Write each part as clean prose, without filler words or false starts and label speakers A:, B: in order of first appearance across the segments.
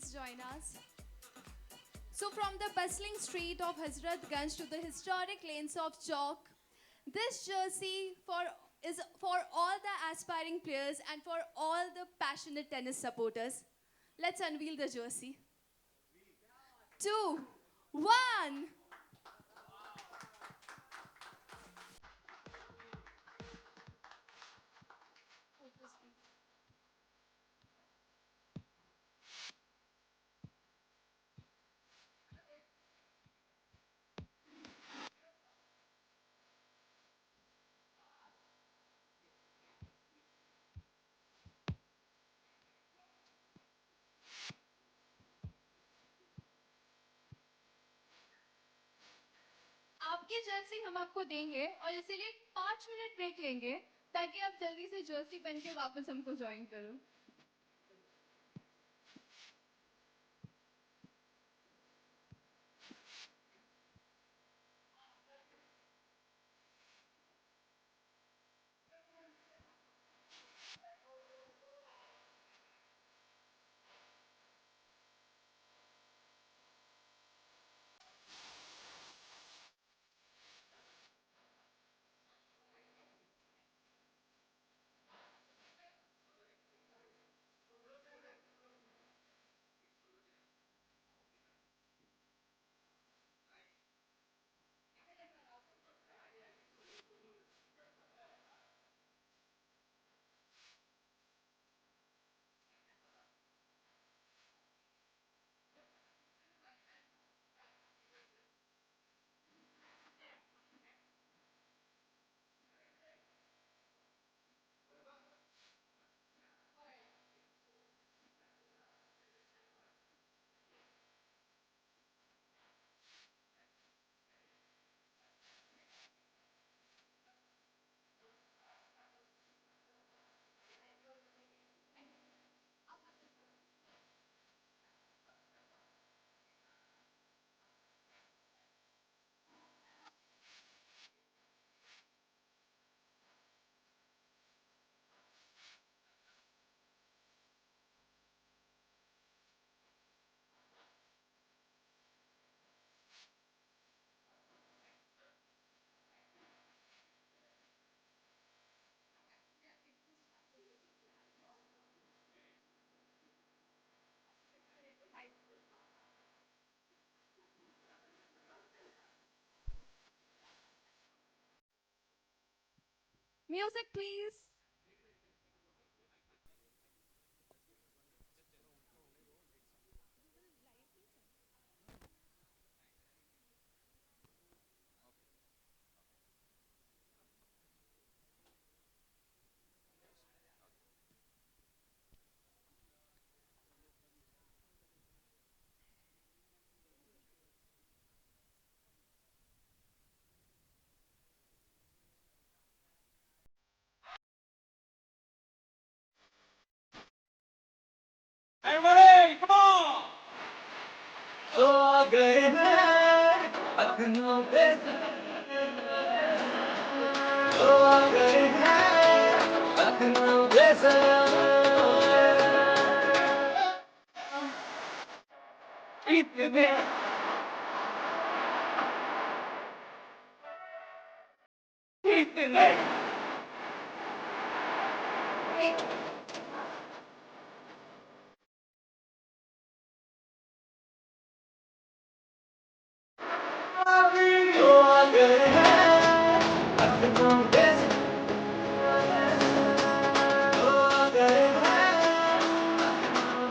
A: please join us. So, from the bustling street of Hazratganj to the historic lanes of Chowk, this jersey is for all the aspiring players and for all the passionate tennis supporters. Let's unveil the jersey. Two, one.
B: आपकी Jersey हम आपको देंगे और इसीलिए 5 minute break लेंगे ताकि आप जल्दी से जर्सी पहन के वापस हमको ज्वाइन करो. Music, please.
C: Everybody, come on! Oh, baby, I can know better. Oh, baby, I can know better. Eat the man. Eat the man. Oh, baby, I can know better. Oh, baby,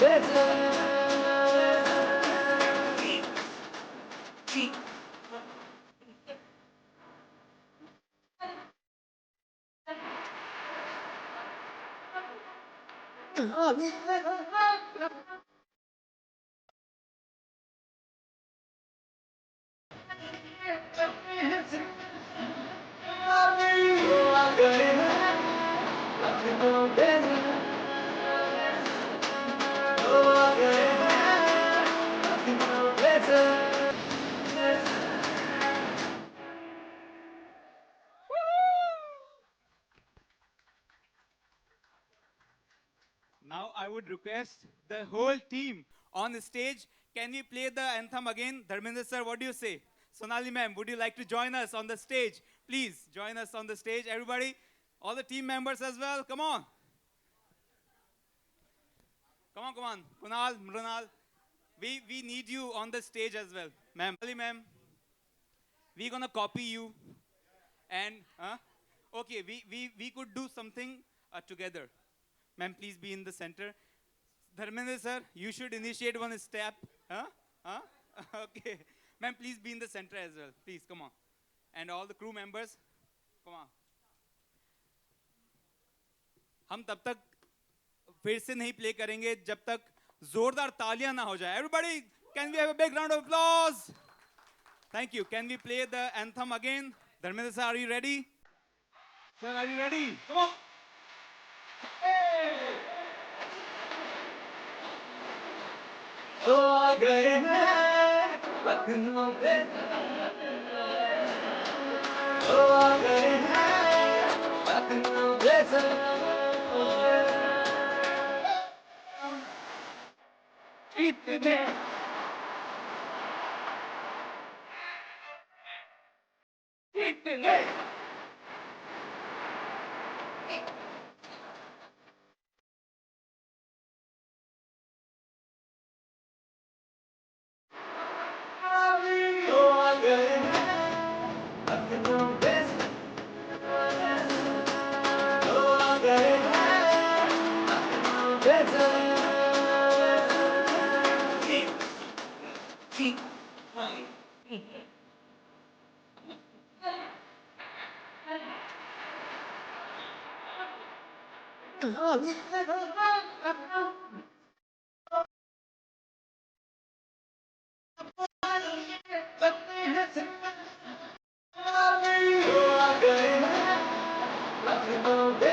C: better. Oh, baby, I can know better. Oh, baby, I can know better. Now
D: I would request the whole team on the stage. Can we play the anthem again? Dharmendra sir, what do you say? Sonali ma'am, would you like to join us on the stage? Please join us on the stage. Everybody, all the team members as well. Come on. Come on, come on. Kunal, Mrunal. We need you on the stage as well. Ma'am, ma'am, we're going to copy you. And, okay, we could do something together. Ma'am, please be in the center. Dharmendra sir, you should initiate one step. Okay. Ma'am, please be in the center as well. Please, come on. And all the crew members, come on. हम तब तक फिर से नहीं play करेंगे जब तक जोरदार तालियां ना हो जाए. Everybody, can we have a big round of applause? Thank you. Can we play the anthem again? Dharmendra sir, are you ready? Sir, are you ready? Come on.
C: तो आ गए हैं लखनऊ पे तो आ गए हैं लखनऊ पे इतने इतने तो आ गए हैं लखनऊ पे तो आ गए हैं लखनऊ पे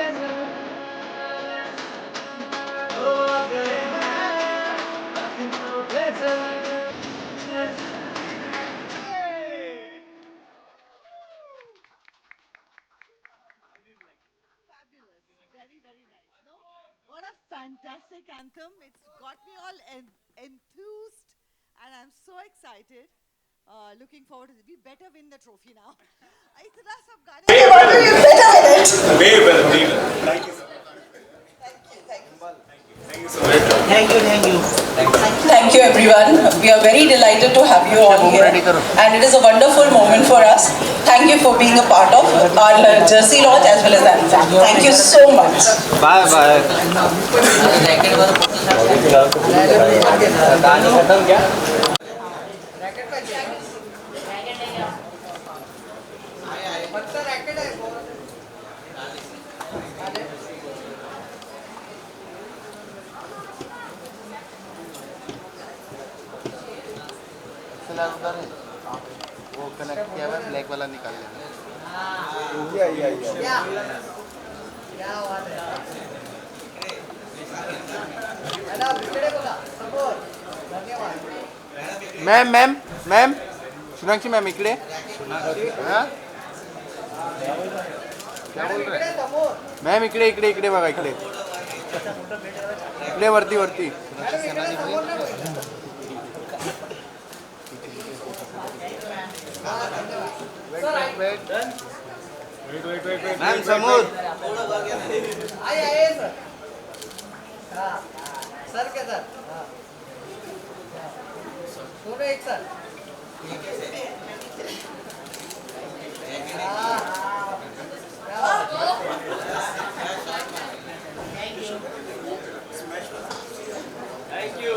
E: What a fantastic anthem. It's got me all enthused and I'm so excited. Looking forward to it. We better win the trophy now. इतना सब गाने
F: Thank you everyone. We are very delighted to have you all here and it is a wonderful moment for us. Thank you for being a part of our jersey launch as well as that. Thank you so much.
G: Bye bye. उधर है वो connect किया हुआ है black वाला निकाल लेना ma'am ma'am ma'am Sonakshi ma'am इकडे हाँ? क्या बोल रहे मैम इकडे इकडे इकडे बघा इकडे इकडे वरती वरती मैम समूर आइए सर सर के सर दोनों एक sir
C: thank you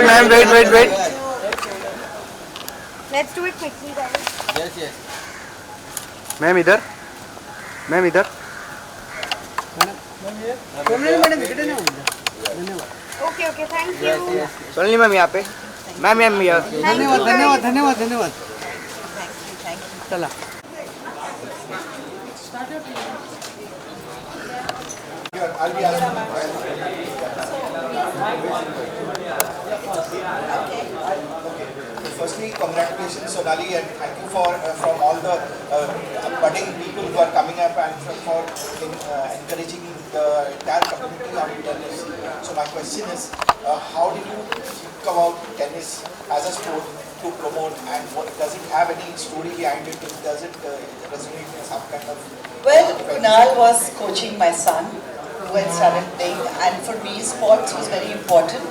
G: ma'am wait
H: Let's do it quickly, guys.
G: Yes yes ma'am इधर
H: Okay, okay, thank you.
G: सोनली मैम यहाँ पे मैम यहाँ
H: धन्यवाद.
G: चला Firstly, congratulations, Sonali, and thank you for from all the budding people who are coming up and for encouraging the entire community on tennis. So my question is, how did you think about tennis as a sport to promote, and what, does it have any story behind it? Does it resonate in some kind of?
F: Well, Kunal was coaching my son who had started playing, and for me sports was very important.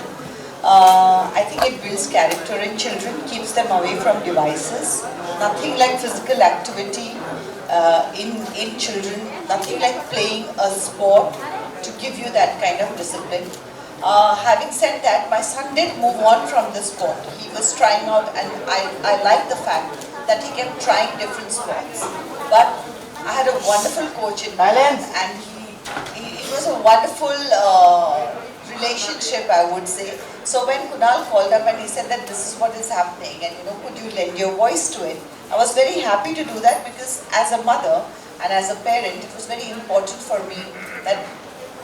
F: I think it builds character in children, keeps them away from devices. Nothing like physical activity in children, nothing like playing a sport to give you that kind of discipline. Having said that, my son did move on from the sport. He was trying out, and I like the fact that he kept trying different sports. But I had a wonderful coach in Thailand, and it was a wonderful relationship, I would say. So when Kunal called up and he said that this is what is happening, and could you lend your voice to it? I was very happy to do that, because as a mother and as a parent, it was very important for me that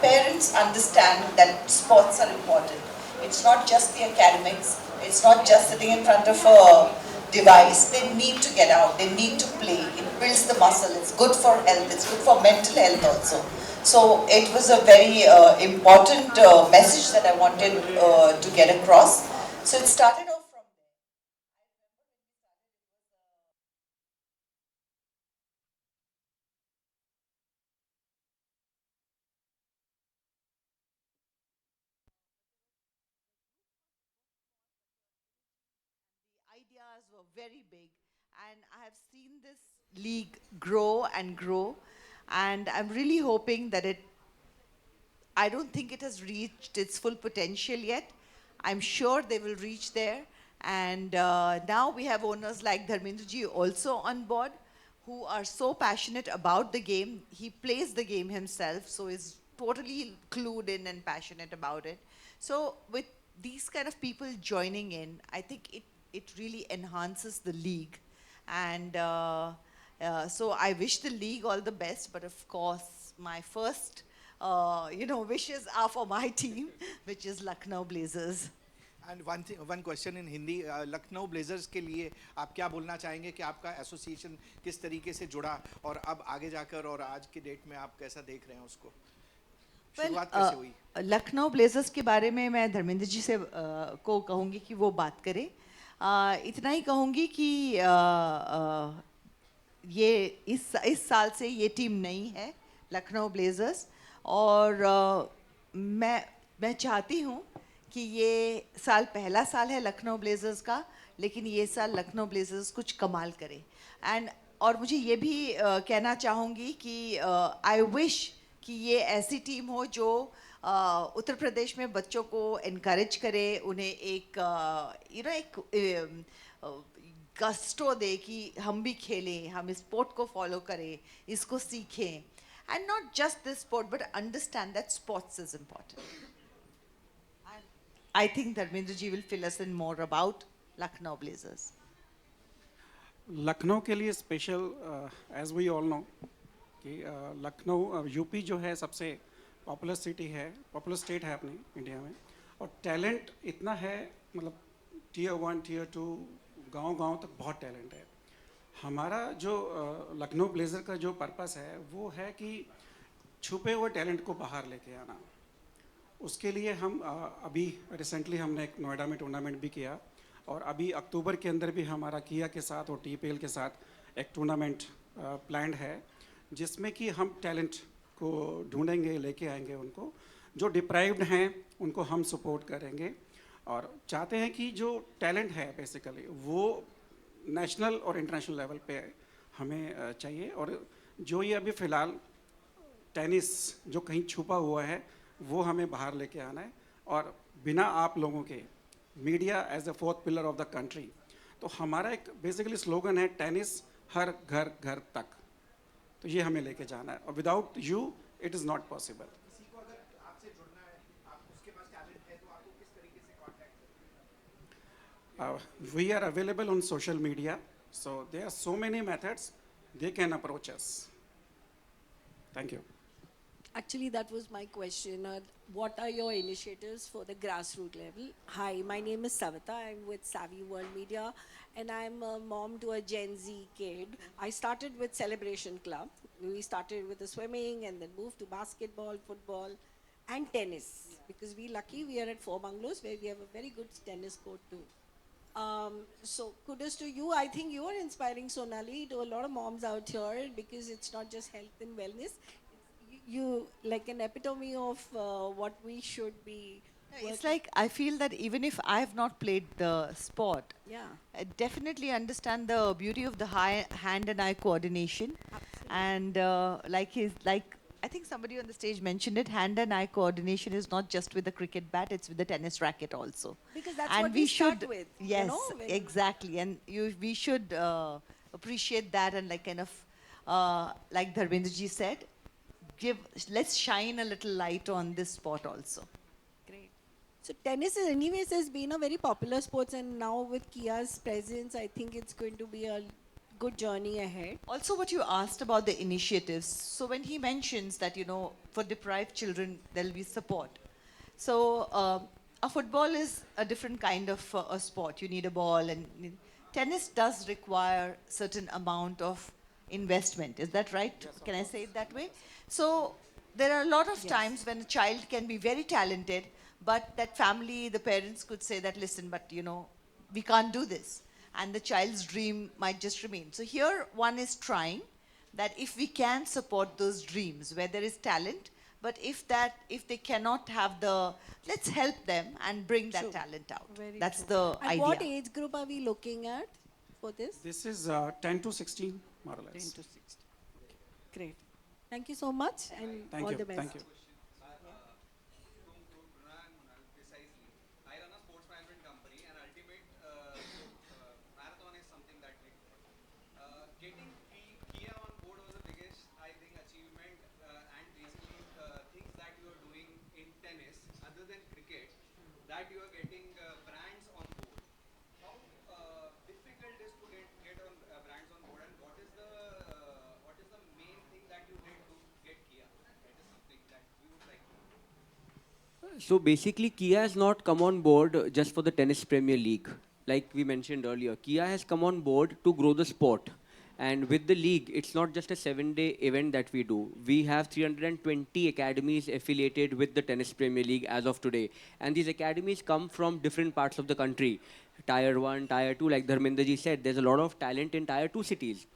F: parents understand that sports are important. It's not just the academics, it's not just sitting in front of a device. They need to get out, they need to play. It builds the muscle, it's good for health, it's good for mental health also. So it was a very important message that I wanted to get across. So it started off from ideas were very big, and I have seen this league grow and grow, and I'm really hoping that I don't think it has reached its full potential yet. I'm sure they will reach there, and now we have owners like Dharmendraji also on board, who are so passionate about the game. He plays the game himself, so is totally clued in and passionate about it. So with these kind of people joining in, I think it really enhances the league. And so I wish the league all the best, but of course, my first wishes are for my team, which is Lucknow Blazers.
G: And one question in Hindi, Lucknow blazers के लिए आप क्या बोलना चाहेंगे कि आपका association किस तरीके से जुड़ा और अब आगे जाकर और आज की डेट में आप कैसा देख रहे हैं उसको? शुरुआत कैसे हुई?
F: लखनऊ ब्लेजर्स के बारे में मैं धर्मेंद्र जी से को कहूँगी कि वो बात करें. इतना ही कहूँगी कि ये इस साल से ये टीम नहीं है, लखनऊ ब्लेजर्स, और मैं चाहती हूँ कि ये साल पहला साल है लखनऊ ब्लेजर्स का, लेकिन ये साल लखनऊ ब्लेजर्स कुछ कमाल करे. और मुझे ये भी कहना चाहूँगी कि आई विश कि ये ऐसी टीम हो जो उत्तर प्रदेश में बच्चों को एनकरेज करे, उन्हें एक गस्टो दे कि हम भी खेलें, हम इस स्पोर्ट को फॉलो करें, इसको सीखें. And not just this sport, but understand that sports is important. And I think Dharmendra ji will fill us in more about Lucknow Blazers.
I: Lucknow के लिए special, as we all know कि Lucknow UP जो है सबसे popular city है, popular state है अपने India में, और टैलेंट इतना है, मतलब टियर 1 टियर 2 गांव तक बहुत टैलेंट है. हमारा जो लखनऊ ब्लेजर का जो पर्पस है वो है कि छुपे हुए टैलेंट को बाहर लेके आना. उसके लिए हम अभी रिसेंटली हमने एक नोएडा में टूर्नामेंट भी किया, और अभी अक्टूबर के अंदर भी हमारा किया के साथ और टीपीएल के साथ एक टूर्नामेंट प्लान्ड है, जिसमें कि हम टैलेंट को ढूंढेंगे, लेके आएंगे उनको, जो डिप्राइव्ड हैं उनको हम सपोर्ट करेंगे, और चाहते हैं कि जो टैलेंट है बेसिकली वो नेशनल और इंटरनेशनल लेवल पे हमें चाहिए. और जो ये अभी फ़िलहाल टेनिस जो कहीं छुपा हुआ है वो हमें बाहर लेके आना है, और बिना आप लोगों के, media as a fourth pillar of the country, तो हमारा एक बेसिकली स्लोगन है टेनिस हर घर घर तक, तो ये हमें लेके जाना है, और without you it is not possible. We are available on social media, so there are so many methods they can approach us. Thank you.
J: Actually, that was my question. What are your initiatives for the grassroots level? Hi, my name is Savita. I'm with Savvy World Media, and I'm a mom to a Gen Z kid. I started with Celebration Club. We started with the swimming and then moved to basketball, football, and tennis. Because we are at Four Bungalows where we have a very good tennis court too. So kudos to you. I think you are inspiring Sonali to a lot of moms out here because it's not just health and wellness. You like an epitome of what we should be.
F: It's
J: working-
F: like I feel that even if I have not played the sport,
J: yeah.
F: I definitely understand the beauty of the hand and eye coordination. And like I think somebody on the stage mentioned it, hand and eye coordination is not just with the cricket bat, it's with the tennis racket also.
J: Because that's
F: And
J: what
F: we
J: we start
F: should,
J: with.
F: yes,
J: you know, when-
F: exactly. And we should appreciate that and like kind of, like Dharmendra ji said, let's shine a little light on this sport also.
J: Great. So tennis, anyways, has been a very popular sport, and now with Kia's presence, I think it's going to be a good journey ahead.
F: Also, what you asked about the initiatives. So when he mentions that, for deprived children, there'll be support. So a football is a different kind of a sport. You need a ball, and tennis does require certain amount of investment. Is that right? Can I say it that way? So there are a lot of times when a child can be very talented, but that family, the parents could say that, listen, but we can't do this. And the child's dream might just remain. So here one is trying that if we can support those dreams where there is talent, but if they cannot have let's help them and bring that
J: True.
F: talent out.
J: Very
F: That's
J: true.
F: the
J: And
F: idea.
J: what age group are we looking at for this?
I: This is 10 to 16, more or
J: 10
I: less.
J: to 16. Great. Thank you so much, and
I: Thank
J: all
I: you.
J: the best.
I: Thank you.
D: I run a sports management company, and ultimate marathon is something that we do. Getting Kia on board was the biggest, I think, achievement, and basically things that you are doing in tennis, other than cricket, that you are getting brands on board. How difficult is to get on brands on board, and what is the main thing that you did to get Kia? That is something that we would like to know.
K: So basically, Kia has not come on board just for the Tennis Premier League. Like we mentioned earlier, Kia has come on board to grow the sport. And with the league, it's not just a 7-day event that we do. We have 320 academies affiliated with the Tennis Premier League as of today. And these academies come from different parts of the country. Tier 1, Tier 2, like Dharmendra ji said, there's a lot of talent in Tier 2 cities.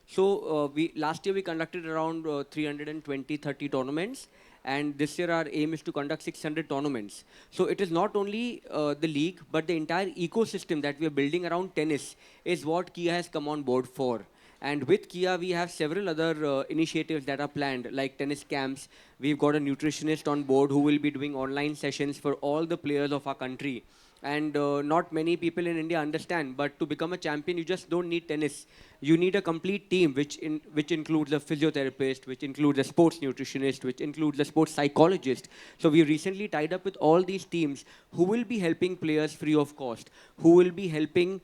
K: So last year we conducted around 320-30 tournaments, and this year our aim is to conduct 600 tournaments. So it is not only the league, but the entire ecosystem that we are building around tennis is what Kia has come on board for. And with Kia, we have several other initiatives that are planned, like tennis camps. We've got a nutritionist on board who will be doing online sessions for all the players of our country. And not many people in India understand, but to become a champion, you just don't need tennis. You need a complete team, which includes a physiotherapist, which includes a sports nutritionist, which includes a sports psychologist. So we recently tied up with all these teams who will be helping players free of cost, who will be helping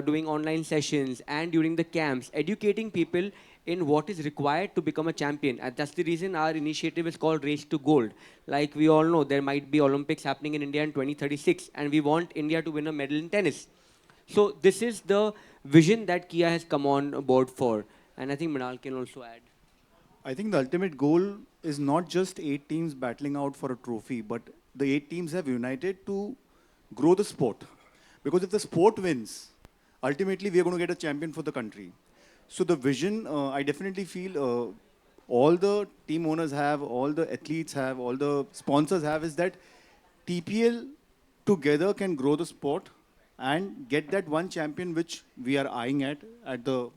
K: doing online sessions and during the camps, educating people in what is required to become a champion. And that's the reason our initiative is called Race to Gold. Like we all know, there might be Olympics happening in India in 2036, and we want India to win a medal in tennis. So this is the vision that Kia has come on board for. And I think Manal can also add.
L: I think the ultimate goal is not just 8 teams battling out for a trophy, but the 8 teams have united to grow the sport. Because if the sport wins, ultimately we are going to get a champion for the country. So the vision, I definitely feel all the team owners have, all the athletes have, all the sponsors have, is that TPL together can grow the sport and get that one champion which we are eyeing at the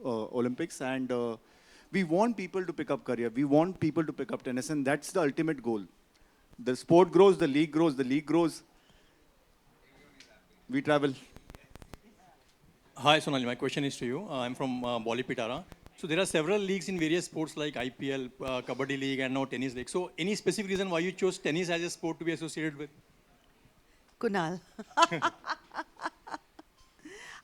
L: Olympics. And we want people to pick up career. We want people to pick up tennis, and that's the ultimate goal. The sport grows, the league grows, we travel.
M: Hi Sonali, my question is to you. I'm from Bolly Pitara. So there are several leagues in various sports like IPL, Kabaddi League, and now tennis league. So any specific reason why you chose tennis as a sport to be associated with?
F: Kunal.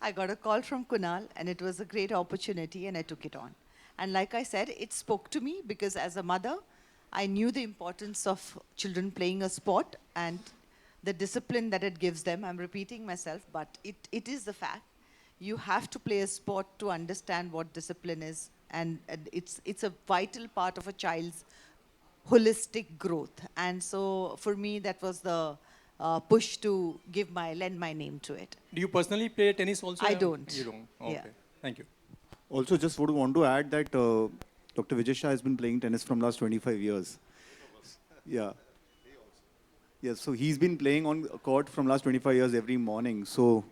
F: I got a call from Kunal, and it was a great opportunity, and I took it on. And like I said, it spoke to me because as a mother, I knew the importance of children playing a sport and the discipline that it gives them. I'm repeating myself, but it is the fact. You have to play a sport to understand what discipline is, and it's a vital part of a child's holistic growth. And so for me, that was the push to lend my name to it.
M: Do you personally play tennis also?
F: I don't.
M: You don't? Okay.
F: Yeah.
M: Thank you.
L: Also, just would want to add that Dr. Vijay Shah has been playing tennis from last 25 years. Yeah. Yes, so he's been playing on court from last 25 years every morning. So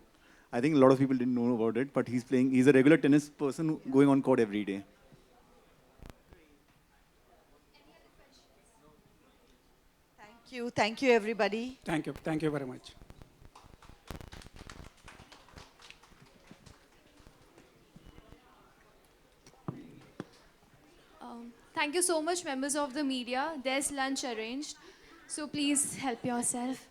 L: I think a lot of people didn't know about it, but he's a regular tennis person going on court every day.
F: Thank you everybody.
I: Thank you very much.
A: Thank you so much, members of the media. There's lunch arranged, so please help yourself.